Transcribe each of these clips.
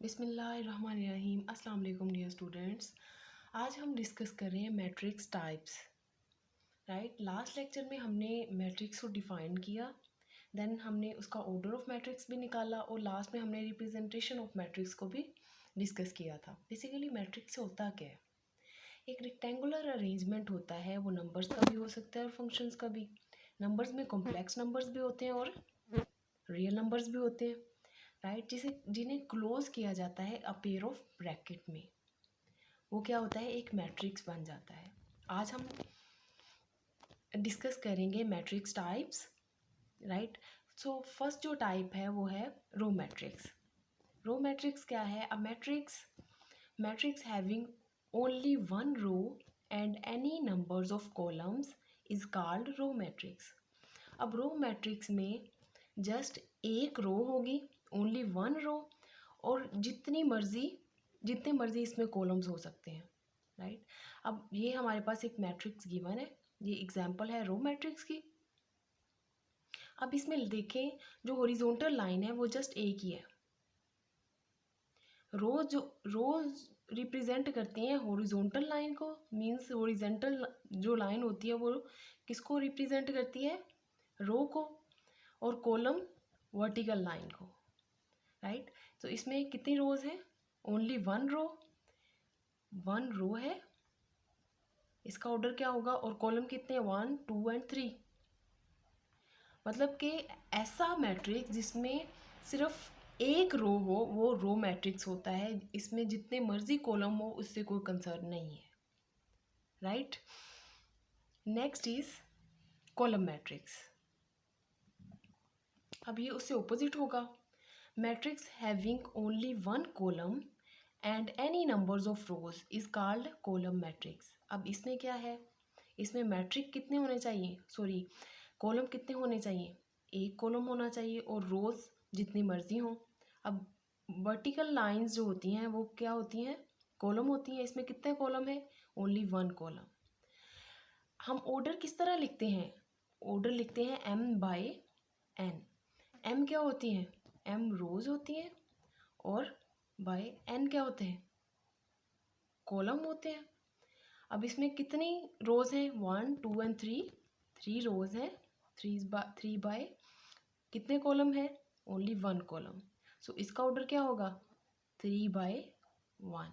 बिस्मिल्लाहिर्रहमानिर्रहीम। अस्सलाम वालेकुम डियर स्टूडेंट्स। आज हम डिस्कस कर रहे हैं matrix types. Right, last lecture में हमने मैट्रिक्स को डिफ़ाइन किया, देन हमने उसका ऑर्डर ऑफ मैट्रिक्स भी निकाला और लास्ट में हमने रिप्रेजेंटेशन ऑफ मैट्रिक्स को भी डिस्कस किया था। बेसिकली मैट्रिक्स होता क्या है? एक रेक्टेंगुलर अरेंजमेंट होता है, वो नंबर्स का भी हो सकता है और फंक्शंस का भी। नंबर्स में कॉम्प्लेक्स नंबर्स भी होते हैं और रियल नंबर्स भी होते हैं, राइट, जिन्हें क्लोज किया जाता है अ पेयर ऑफ ब्रैकेट में। वो क्या होता है? एक मैट्रिक्स बन जाता है। आज हम डिस्कस करेंगे matrix types, right. So first जो टाइप है वो है रो मैट्रिक्स। रो मैट्रिक्स क्या है? A matrix having only one row and any numbers of columns is called row matrix. अब रो मैट्रिक्स में जस्ट एक रो होगी, ओनली वन रो, और जितने मर्जी इसमें कॉलम्स हो सकते हैं, राइट। अब ये हमारे पास एक मैट्रिक्स गिवन है, ये एग्जांपल है रो मैट्रिक्स की। अब इसमें देखें, जो हॉरिजॉन्टल लाइन है वो जस्ट एक ही है। रोज रिप्रेजेंट करते हैं हॉरिजॉन्टल लाइन को, मींस हॉरिजॉन्टल जो लाइन होती है वो किसको रिप्रेजेंट करती है? रो को, और कॉलम वर्टिकल लाइन को, राइट। तो इसमें कितनी रोज हैं? ओनली वन रो है, इसका ऑर्डर क्या होगा? और कॉलम कितने हैं? 1 2 एंड 3। मतलब कि ऐसा मैट्रिक्स जिसमें सिर्फ एक रो हो वो रो मैट्रिक्स होता है। इसमें जितने मर्जी कॉलम हो उससे कोई कंसर्न नहीं है, right. Next is column matrix. अब ये उससे ऑपोजिट होगा। Matrix having only one column and any numbers of rose is called column matrix. अब इसमें क्या है? इसमें मैट्रिक कितने होने चाहिए, सॉरी, कॉलम कितने होने चाहिए? एक कॉलम होना चाहिए और रोज जितनी मर्जी हो। अब वर्टिकल लाइंस जो होती हैं वो क्या होती हैं? कॉलम होती हैं। इसमें कितने कॉलम है? Only one column. हम ऑर्डर किस तरह लिखते हैं? ऑर्डर लिखते हैं m/n। m क्या होती हैं? m रोज होती हैं, और बाय n क्या होते हैं? कॉलम होते हैं। अब इसमें कितनी रोज हैं? 1 2 एंड 3। 3 रोज हैं। 3 बाय कितने कॉलम है? Only one column. सो इसका ऑर्डर क्या होगा? 3/1,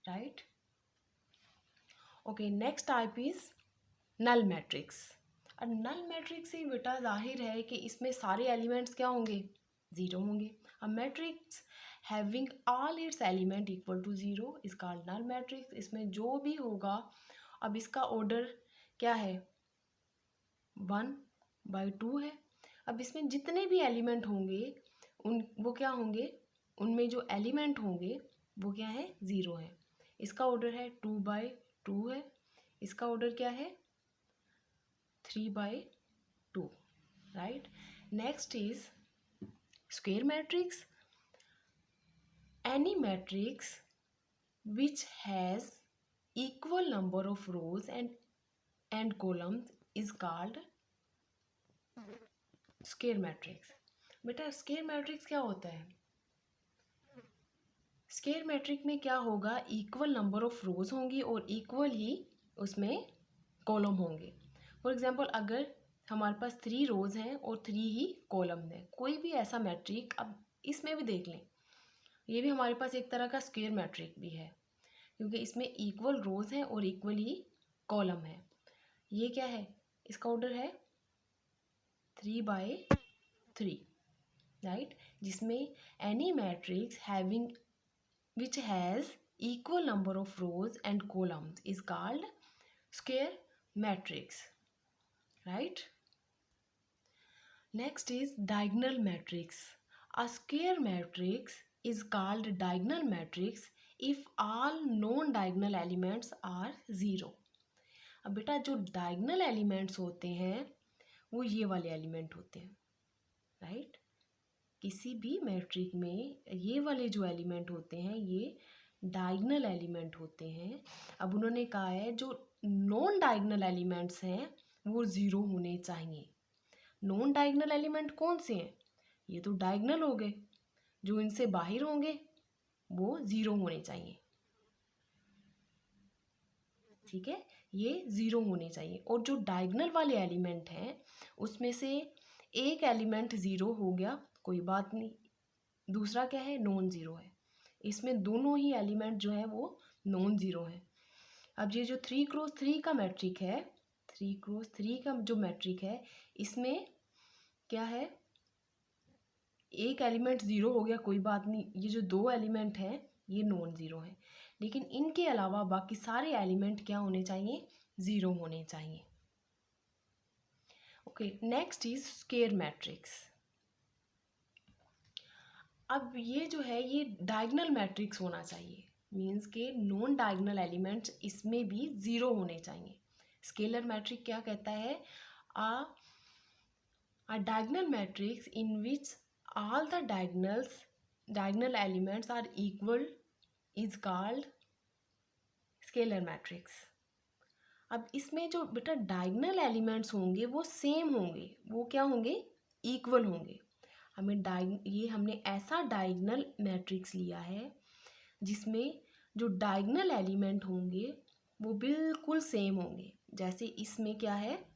right. Okay, next type is null matrix. और नल मैट्रिक्स से बेटा जाहिर है कि इसमें सारे एलिमेंट्स क्या होंगे? ज़ीरो होंगे। A matrix having all its element equal to zero is called null matrix. इसमें जो भी होगा, अब इसका ऑर्डर क्या है? 1/2 है। अब इसमें जितने भी एलिमेंट होंगे वो क्या होंगे? उनमें जो एलिमेंट होंगे वो क्या है? ज़ीरो है। इसका ऑर्डर है 2/2 है। इसका ऑर्डर क्या है? 3/2, right. Next is square matrix. Any matrix which has equal number of rows and columns is called square matrix. बेटा स्क्वायर मैट्रिक्स क्या होता है? स्क्वायर मैट्रिक्स में क्या होगा? इक्वल नंबर ऑफ रोज होंगी और इक्वल ही उसमें कॉलम होंगे। फॉर एग्जांपल, अगर हमारे पास 3 रोज हैं और 3 ही कॉलम है, कोई भी ऐसा मैट्रिक, अब इसमें भी देख लें, ये भी हमारे पास एक तरह का स्क्वायर मैट्रिक भी है, क्योंकि इसमें इक्वल रोज हैं और इक्वल ही कॉलम है। ये क्या है? इसका ऑर्डर है 3/3, राइट। जिसमें any matrix having which has equal number of rows and columns is called square matrix, right. Next is diagonal matrix. A square matrix is called diagonal matrix if all non diagonal elements are zero. अब बेटा जो diagonal elements होते हैं वो ये वाले element होते हैं, राइट। किसी भी मैट्रिक में ये वाले जो एलिमेंट होते हैं ये डायगनल एलिमेंट होते हैं। अब उन्होंने कहा है जो नॉन डायगनल एलिमेंट्स हैं वो ज़ीरो होने चाहिए। नॉन डायगनल एलिमेंट कौन से हैं? ये तो डायगनल हो गए। जो इनसे बाहर होंगे वो 0 होने चाहिए। ठीक है, ये 0 होने चाहिए। और जो डायगनल वाले एलिमेंट हैं उसमें से एक एलिमेंट 0 हो गया, कोई बात नहीं, दूसरा क्या है, नॉन ज़ीरो है। इसमें दोनों ही एलिमेंट जो है वो नॉन ज़ीरो है। अब ये जो 3x3 का मैट्रिक है, 3x3 का जो मैट्रिक है, इसमें क्या है, एक एलिमेंट 0 हो गया, कोई बात नहीं, ये जो दो एलिमेंट हैं ये नॉन ज़ीरो हैं, लेकिन इनके अलावा बाकी सारे एलिमेंट क्या होने चाहिए, 0 होने चाहिए। Okay, next is square matrix. अब ये जो है ये डायगनल मैट्रिक्स होना चाहिए, मीन्स के नॉन डायगनल एलिमेंट्स इसमें भी 0 होने चाहिए। स्केलर मैट्रिक क्या कहता है, a diagonal matrix in which all the diagonal elements are equal is called scalar matrix। अब इसमें जो बेटा डायगनल एलिमेंट्स होंगे वो सेम होंगे, वो क्या होंगे, इक्वल होंगे। ये हमने ऐसा डायगनल मैट्रिक्स लिया है जिसमें जो डायगनल एलिमेंट होंगे वो बिल्कुल सेम होंगे। जैसे इसमें क्या है,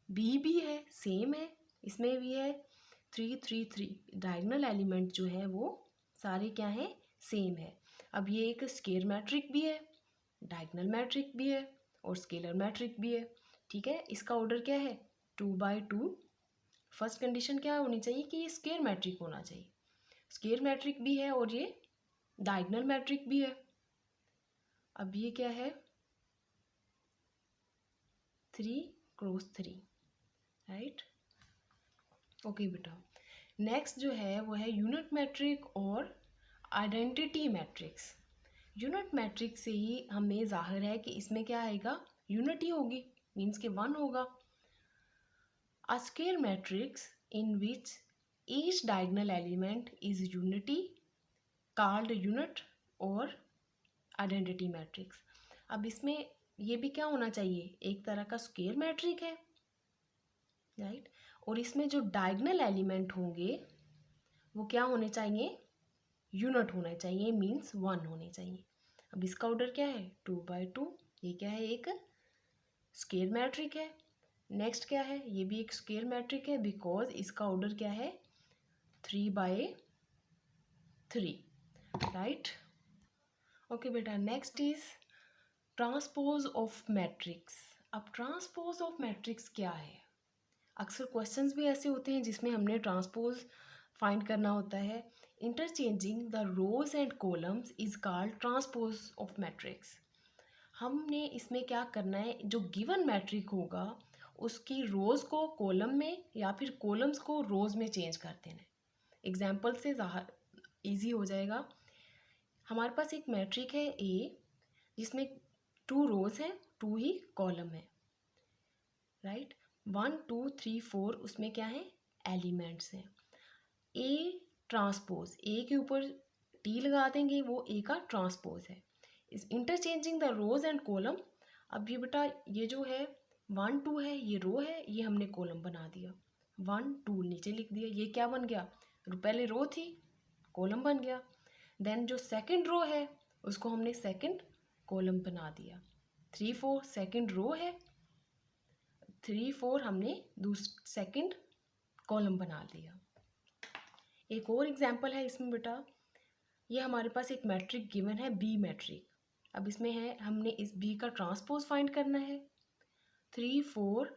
बी भी है, सेम है, इसमें भी है 3 3 3, डायगनल एलिमेंट जो है वो सारे क्या है, सेम है। अब ये एक स्क्वायर मैट्रिक भी है, डायगनल मैट्रिक भी है और स्केलर मैट्रिक भी है। ठीक है, इसका ऑर्डर क्या है, 2×2। फर्स्ट कंडीशन क्या होनी चाहिए कि ये स्क्वायर मैट्रिक होना चाहिए। स्क्वायर मैट्रिक भी है और ये डायगनल मैट्रिक भी है। अब ये क्या है, 3×3, राइट। ओके बेटा, नेक्स्ट जो है वो है यूनिट मैट्रिक और आइडेंटिटी मैट्रिक्स। यूनिट मैट्रिक से ही हमें जाहिर है कि इसमें क्या आएगा, यूनिट ही होगी, मीन्स के 1 होगा। A square matrix in which each diagonal element is unity called unit और आइडेंटिटी मैट्रिक्स। अब इसमें ये भी क्या होना चाहिए, एक तरह का स्क्वायर मैट्रिक है, राइट। और इसमें जो डायगोनल एलिमेंट होंगे वो क्या होने चाहिए, यूनिट होना चाहिए, मीन्स 1 होने चाहिए। अब इसका ऑर्डर क्या है, 2×2। ये क्या है, एक स्क्वायर मैट्रिक है। नेक्स्ट क्या है, ये भी एक स्क्वायर मैट्रिक है बिकॉज इसका ऑर्डर क्या है, 3×3, राइट। ओके बेटा, next is transpose of matrix. अब ट्रांसपोज ऑफ मैट्रिक्स क्या है, अक्सर क्वेश्चंस भी ऐसे होते हैं जिसमें हमने ट्रांसपोज फाइंड करना होता है। Interchanging the rows and columns is called transpose of matrix. हमने इसमें क्या करना है, जो गिवन मैट्रिक होगा उसकी रोज को कॉलम में या फिर कॉलम्स को रोज में चेंज कर देना है। एग्जाम्पल से ईजी हो जाएगा। हमारे पास एक मैट्रिक है ए जिसमें 2 रोज हैं, 2 ही कॉलम है, राइट। 1 2 3 4 उसमें क्या है, एलिमेंट्स हैं। ए ट्रांसपोज, ए के ऊपर टी लगा देंगे, वो ए का ट्रांसपोज है। इस interchanging the rows and column. अब ये बेटा ये जो है 1 2 है, ये रो है, ये हमने कॉलम बना दिया, 1 2 नीचे लिख दिया, ये क्या बन गया, पहले रो थी, कॉलम बन गया। देन जो सेकंड रो है उसको हमने सेकंड कॉलम बना दिया। 3 4 सेकंड रो है, 3 4 हमने सेकंड कॉलम बना दिया। एक और एग्जांपल है इसमें बेटा, ये हमारे पास एक मैट्रिक गिवन है बी मैट्रिक। अब इसमें है हमने इस बी का ट्रांसपोज फाइंड करना है। 3 4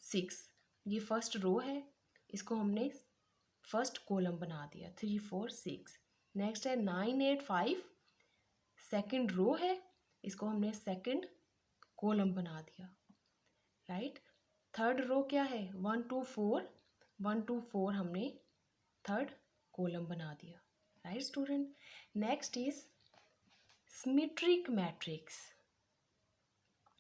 6 ये फर्स्ट रो है, इसको हमने फर्स्ट कॉलम बना दिया, 3 4 6। नेक्स्ट है 9 8 5 सेकंड रो है, इसको हमने सेकंड कॉलम बना दिया, राइट। थर्ड रो क्या है, 1 2 4, 1 2 4 हमने थर्ड कॉलम बना दिया, right student. Next is symmetric matrix.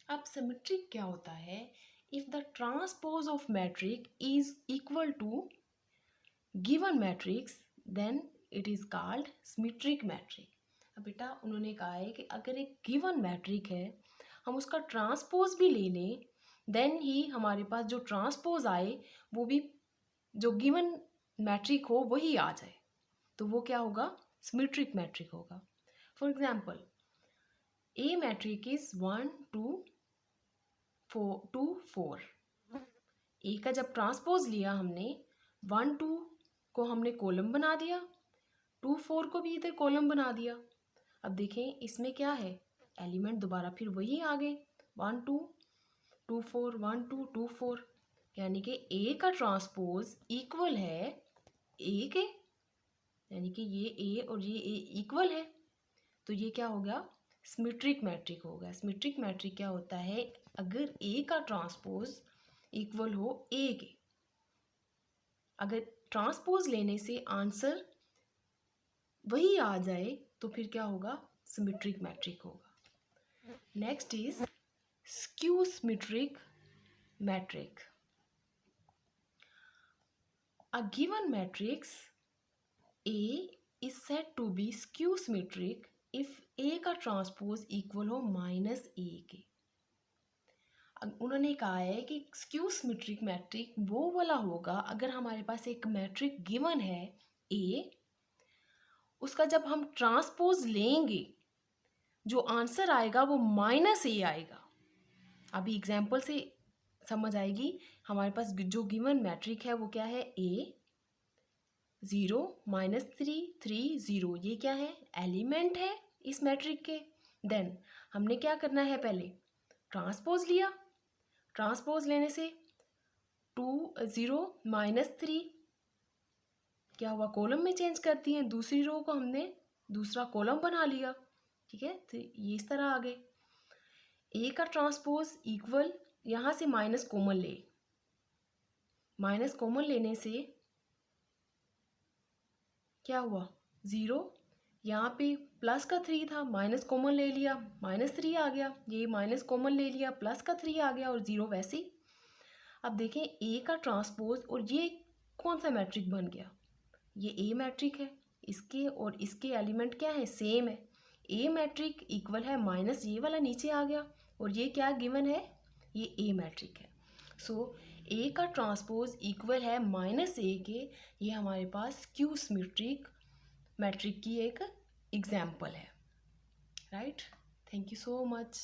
अब सिमेट्रिक क्या होता है, if the transpose of matrix is equal to given matrix then it is called symmetric matrix. अब बेटा उन्होंने कहा है कि अगर एक गिवन मैट्रिक है हम उसका ट्रांसपोज भी ले लें देन ही हमारे पास जो ट्रांसपोज आए वो भी जो गिवन मैट्रिक हो वही आ जाए, तो वो क्या होगा, सिमेट्रिक मैट्रिक होगा। For example A matrix is 1 2 4। A का जब ट्रांसपोज लिया हमने 1 2 को हमने कॉलम बना दिया, 2 4 को भी इधर कॉलम बना दिया। अब देखें इसमें क्या है, एलिमेंट दोबारा फिर वही आ गए 1 2 2 4 1 2 2 4, यानी कि ए का ट्रांसपोज इक्वल है ए के, यानी कि ये ए और ये ए इक्वल है, तो ये क्या हो गया, सिमेट्रिक मैट्रिक हो गया। सिमेट्रिक मैट्रिक क्या होता है, अगर ए का ट्रांसपोज इक्वल हो ए के, अगर ट्रांसपोज लेने से आंसर वही आ जाए तो फिर क्या होगा, सिमेट्रिक मैट्रिक होगा। Next is skew symmetric matric. A given matrix A is said to be skew symmetric if A का ट्रांसपोज इक्वल हो माइनस ए के। उन्होंने कहा है कि स्क्यू सिमेट्रिक मैट्रिक वो वाला होगा अगर हमारे पास एक मैट्रिक गिवन है A, उसका जब हम ट्रांसपोज लेंगे जो आंसर आएगा वो माइनस ए आएगा। अभी एग्जाम्पल से समझ आएगी। हमारे पास जो गिवन मैट्रिक है वो क्या है, ए 0 -3 3 0, ये क्या है, एलिमेंट है इस मैट्रिक के। देन हमने क्या करना है, पहले ट्रांसपोज लिया, ट्रांसपोज लेने से 2 0 -3 क्या हुआ, कॉलम में चेंज करती हैं, दूसरी रो को हमने दूसरा कॉलम बना लिया, ठीक है। तो ये इस तरह आ गए। ए का ट्रांसपोज इक्वल, यहाँ से माइनस कॉमन ले, माइनस कॉमन लेने से क्या हुआ, 0, यहाँ पे प्लस का 3 था, माइनस कॉमन ले लिया, -3 आ गया, ये माइनस कॉमन ले लिया, प्लस का 3 आ गया और 0 वैसे ही। अब देखें ए का ट्रांसपोज और ये कौन सा मैट्रिक बन गया, ये ए मैट्रिक है, इसके और इसके एलिमेंट क्या है, सेम है। ए मैट्रिक इक्वल है माइनस ये वाला नीचे आ गया और ये क्या गिवन है, ये ए मैट्रिक है। सो ए का ट्रांसपोज इक्वल है माइनस ए के, ये हमारे पास स्क्यू सिमेट्रिक मैट्रिक की एक एग्जाम्पल है, right. Thank you so much.